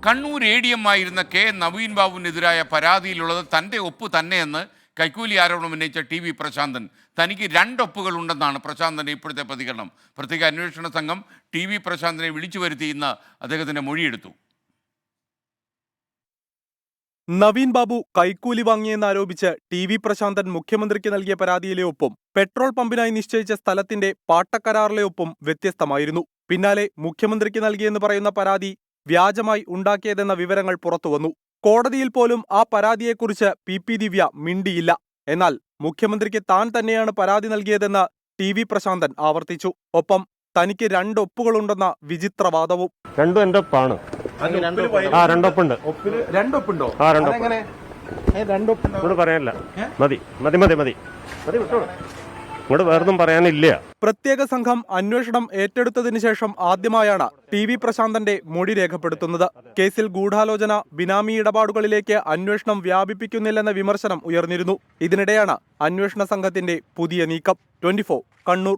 Kannur ADM ആയിരുന്ന K Naveen ബാബുവിനെതിരായ പരാതിയിലുള്ളത് തൻ്റെ ഒപ്പ് തന്നെയെന്ന് കൈക്കൂലി ആരോപണം ഉന്നയിച്ച TV പ്രശാന്തൻ. തനിക്ക് 2 ഒപ്പുകൾ ഉണ്ടെന്നാണ് പ്രശാന്തൻ്റെ ഇപ്പോഴത്തെ പ്രതികരണം. പ്രത്യേക അന്വേഷണ സംഘം TV പ്രശാന്തനെ വിളിച്ചു വരുത്തി ഇന്ന് അദ്ദേഹത്തിൻ്റെ മൊഴിയെടുത്തു. നവീൻ ബാബു കൈക്കൂലി വാങ്ങിയെന്നാരോപിച്ച് TV പ്രശാന്തൻ മുഖ്യമന്ത്രിക്ക് നൽകിയ പരാതിയിലെ ഒപ്പും പെട്രോൾ പമ്പിനായി നിശ്ചയിച്ച സ്ഥലത്തിന്റെ പാട്ടക്കരാറിലെ ഒപ്പും വ്യത്യസ്തമായിരുന്നു. പിന്നാലെ മുഖ്യമന്ത്രിക്ക് നൽകിയെന്ന് പറയുന്ന പരാതി വ്യാജമായി ഉണ്ടാക്കിയതെന്ന വിവരങ്ങൾ പുറത്തുവന്നു. കോടതിയിൽ പോലും ആ പരാതിയെക്കുറിച്ച് PP ദിവ്യ മിണ്ടിയില്ല. എന്നാൽ മുഖ്യമന്ത്രിക്ക് താൻ തന്നെയാണ് പരാതി നൽകിയതെന്ന് TV പ്രശാന്തൻ ആവർത്തിച്ചു. ഒപ്പം തനിക്ക് 2 ഒപ്പുകളുണ്ടെന്ന വിചിത്രവാദവും. രണ്ടും എന്റെ ഒപ്പാണ്. രണ്ടൊപ്പുണ്ട്. ഇവിടെ പറയാനില്ല. മതി വിട്ടോളൂ. ഇവിടെ വേറൊന്നും പറയാനില്ല. പ്രത്യേക സംഘം അന്വേഷണം ഏറ്റെടുത്തതിന് ശേഷം ആദ്യമായാണ് TV പ്രശാന്തന്റെ മൊഴി രേഖപ്പെടുത്തുന്നത്. കേസിൽ ഗൂഢാലോചന, ബിനാമി ഇടപാടുകളിലേക്ക് അന്വേഷണം വ്യാപിപ്പിക്കുന്നില്ലെന്ന വിമർശനം ഉയർന്നിരുന്നു. ഇതിനിടെയാണ് അന്വേഷണ സംഘത്തിന്റെ പുതിയ നീക്കം. 24 കണ്ണൂർ.